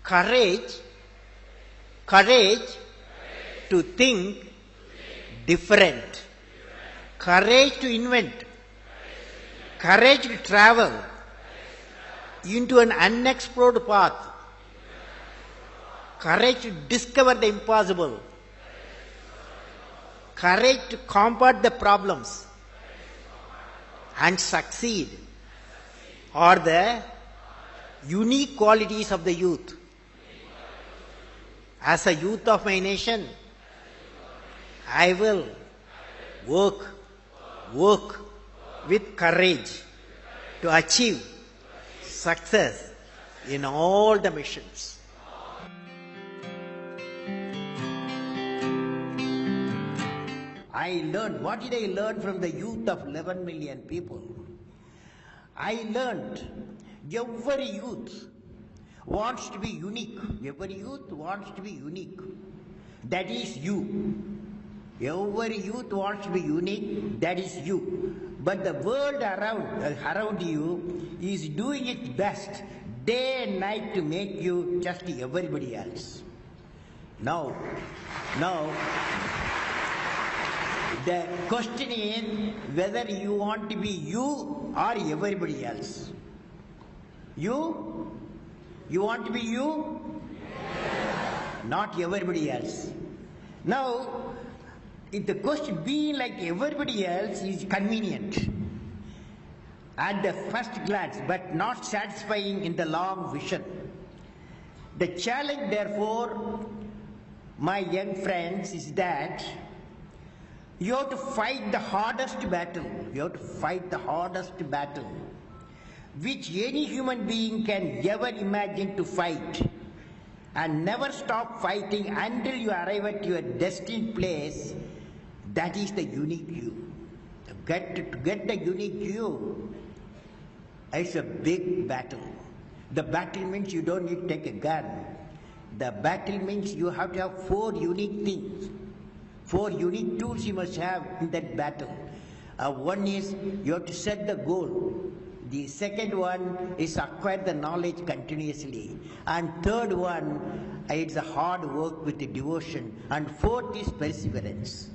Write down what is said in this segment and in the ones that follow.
Courage, courage to think different, courage to invent, courage to travel into an unexplored path, courage to discover the impossible, courage to combat the problems and succeed are the unique qualities of the youth. As a youth of my nation, I will work with courage to achieve success in all the missions. What did I learn from the youth of 11 million people? I learned every youth wants to be unique. Every youth wants to be unique. That is you. Every youth wants to be unique. That is you. But the world around you is doing its best day and night to make you just everybody else. Now, the question is whether you want to be you or everybody else. You want to be you? Yes. Not everybody else. Now, if the question being like everybody else is convenient at the first glance, but not satisfying in the long vision. The challenge, therefore, my young friends, is that you have to fight the hardest battle. You have to fight the hardest battle which any human being can ever imagine to fight, and never stop fighting until you arrive at your destined place. That is the unique you. To get the unique you, it's a big battle. The battle means you don't need to take a gun. The battle means you have to have 4 unique things. 4 unique tools you must have in that battle. One is you have to set the goal. The second one is acquire the knowledge continuously. And third one, it's a hard work with the devotion. And fourth is perseverance.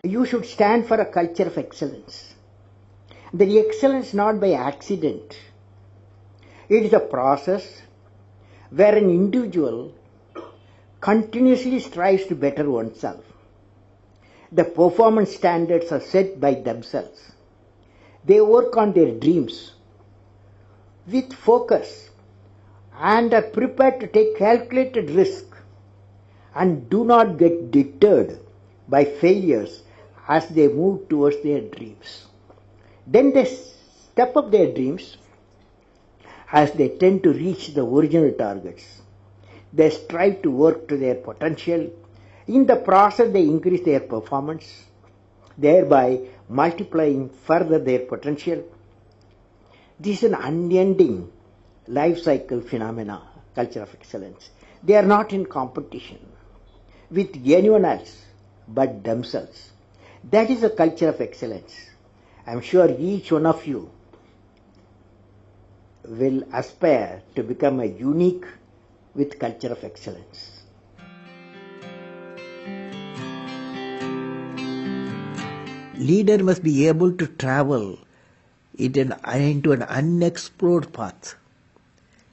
You should stand for a culture of excellence. The excellence not by accident. It is a process where an individual continuously strives to better oneself. The performance standards are set by themselves. They work on their dreams with focus and are prepared to take calculated risk and do not get deterred by failures as they move towards their dreams. Then they step up their dreams as they tend to reach the original targets. They strive to work to their potential. In the process, they increase their performance, thereby multiplying further their potential. This is an unending life cycle phenomena, culture of excellence. They are not in competition with anyone else but themselves. That is a culture of excellence. I am sure each one of you will aspire to become a unique with culture of excellence. Leader must be able to travel into an unexplored path.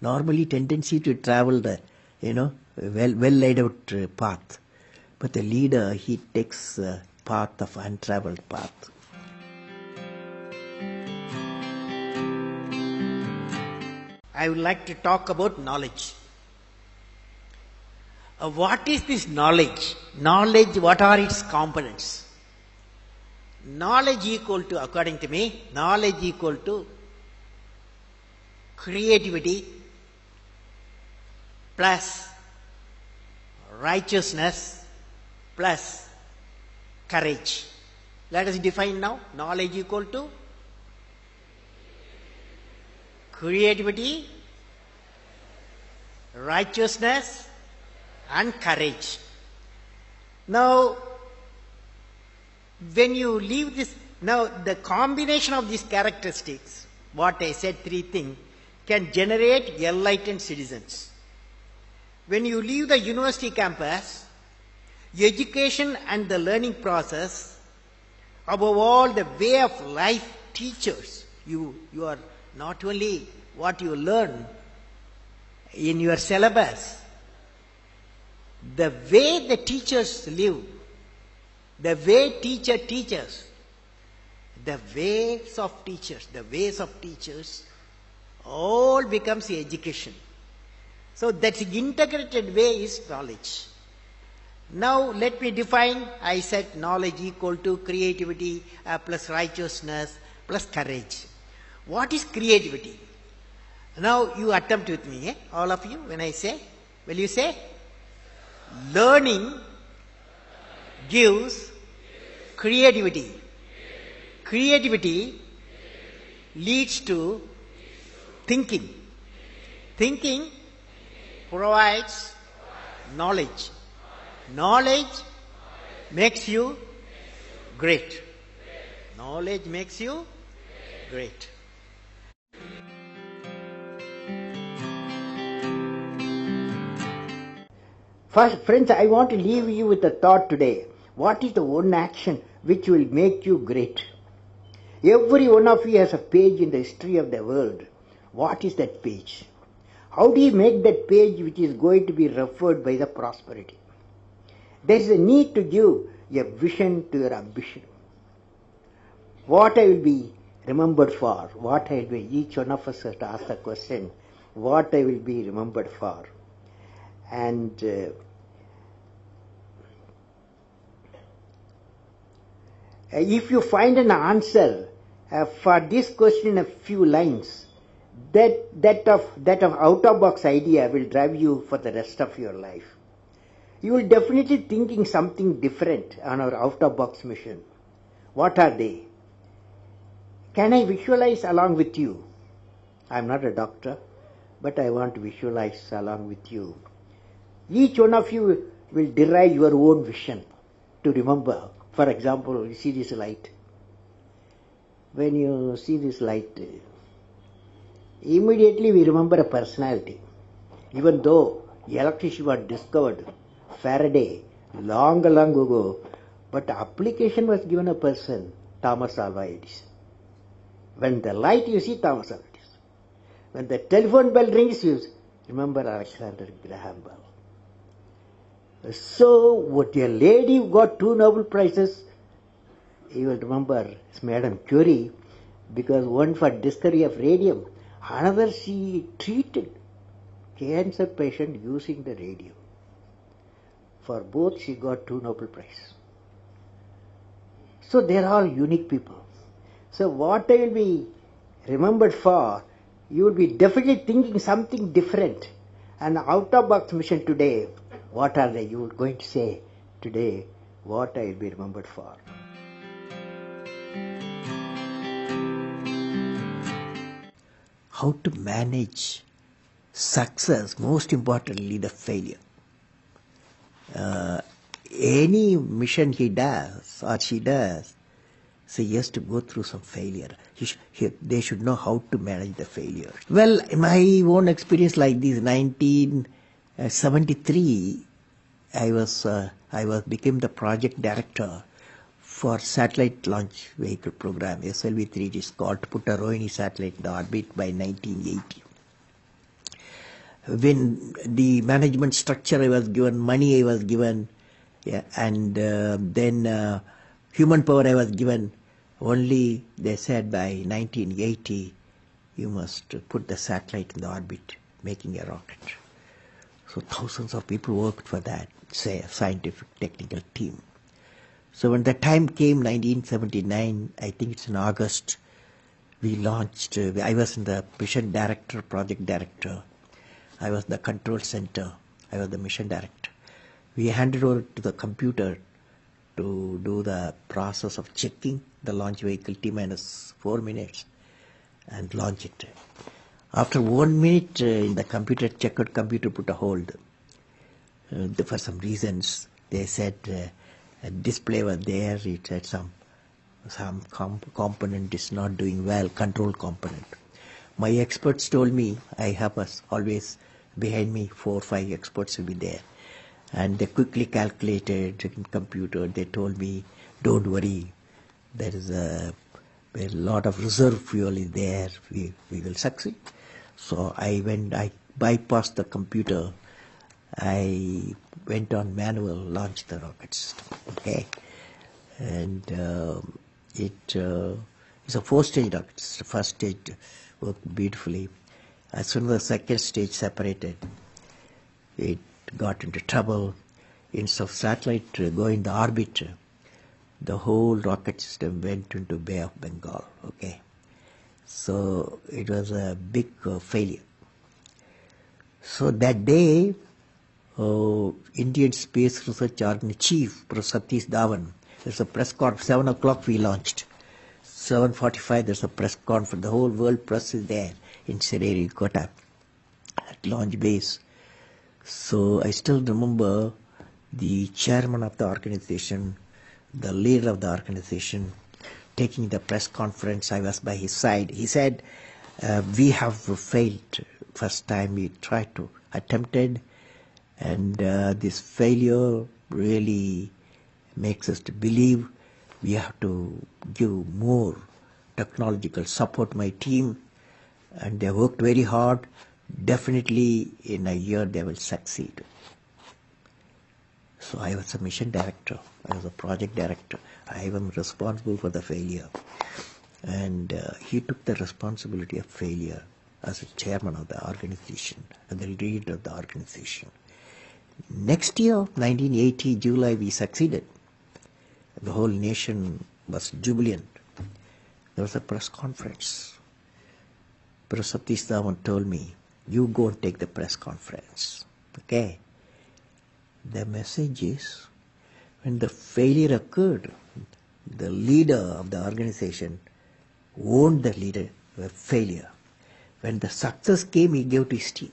Normally tendency to travel the, well laid out path. But the leader, he takes a path of untraveled path. I would like to talk about knowledge. What is this knowledge? Knowledge, what are its components? Knowledge equal to, according to me, knowledge equal to creativity plus righteousness plus courage. Let us define now. Knowledge equal to creativity, righteousness and courage. Now, when you leave this, now the combination of these characteristics what I said, three things, can generate enlightened citizens. When you leave the university campus, education and the learning process, above all the way of life teachers, you are not only what you learn in your syllabus, the way the teachers live, the way teacher teaches, the ways of teachers, all becomes education. So that integrated way is knowledge. Now let me define. I said knowledge equal to creativity plus righteousness plus courage. What is creativity? Now you attempt with me, all of you, when I say. Will you say? Learning gives creativity. Creativity leads to thinking. Thinking provides knowledge. Knowledge makes you great. Knowledge makes you great. First, friends, I want to leave you with a thought today. What is the one action which will make you great? Every one of you has a page in the history of the world. What is that page? How do you make that page which is going to be referred by the prosperity? There is a need to give a vision to your ambition. What I will be remembered for? What I will be? Each one of us has to ask the question, what I will be remembered for? And if you find an answer for this question in a few lines, that of out-of-box idea will drive you for the rest of your life. You will definitely thinking something different on our out-of-box mission. What are they? Can I visualize along with you? I am not a doctor, but I want to visualize along with you. Each one of you will derive your own vision to remember. For example, you see this light. When you see this light, immediately we remember a personality. Even though electricity was discovered, Faraday, long ago, but the application was given a person, Thomas Alva Edison. When the light you see Thomas Alva Edison. When the telephone bell rings, you remember Alexander Graham Bell. So, what a lady who got 2 Nobel Prizes, you will remember it's Madame Curie, because one for discovery of radium, another she treated cancer patient using the radium. For both she got 2 Nobel Prizes. So they are all unique people. So what I will be remembered for, you will be definitely thinking something different. And out-of-box mission today, what are they? You are going to say today what I will be remembered for. How to manage success, most importantly the failure. Any mission he does or she does, so he has to go through some failure. They should know how to manage the failure. Well, my own experience like this, 1973, I became the project director for satellite launch vehicle program, SLV-3. It is called to put a Rohini satellite in orbit by 1980. When the management structure I was given, money I was given, and then human power I was given, only they said by 1980 you must put the satellite in the orbit, making a rocket. So thousands of people worked for that, say a scientific technical team. So when the time came, 1979, I think it's in August, we launched, I was in the mission director, project director. I was the control center. I was the mission director. We handed over to the computer to do the process of checking the launch vehicle T-minus 4 minutes and launch it. After 1 minute, in the computer, checkered computer put a hold. For some reasons, they said a display was there. It said some component is not doing well, control component. My experts told me, I have always behind me 4 or 5 experts will be there. And they quickly calculated in computer. They told me, don't worry, there is a lot of reserve fuel is there. We will succeed. So I bypassed the computer. I went on manual, launched the rocket system. Okay, and it's a 4-stage rocket system. First stage worked beautifully. As soon as the second stage separated, it got into trouble. Instead of satellite going to orbit, the whole rocket system went into Bay of Bengal. Okay, so it was a big failure. So that day, Indian Space Research Organization Chief, Professor Satish Dhawan, there's a press conference. 7 o'clock we launched. 7:45 there's a press conference. The whole world press is there in Sririkota at launch base. So I still remember the chairman of the organization, the leader of the organization, taking the press conference. I was by his side. He said, we have failed. First time we tried to attempted, and this failure really makes us to believe we have to give more technological support my team, and they worked very hard. Definitely in a year they will succeed. So I was a mission director, I was a project director, I was responsible for the failure. And he took the responsibility of failure as a chairman of the organization and the leader of the organization. Next year, 1980, July, we succeeded. The whole nation was jubilant. There was a press conference. Professor Satish Dhawan told me, you go and take the press conference. Okay? The message is, when the failure occurred, the leader of the organization owned the leader failure. When the success came, he gave to his team.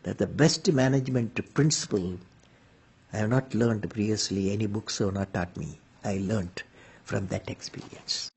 That the best management principle I have not learned previously. Any books have not taught me. I learned from that experience.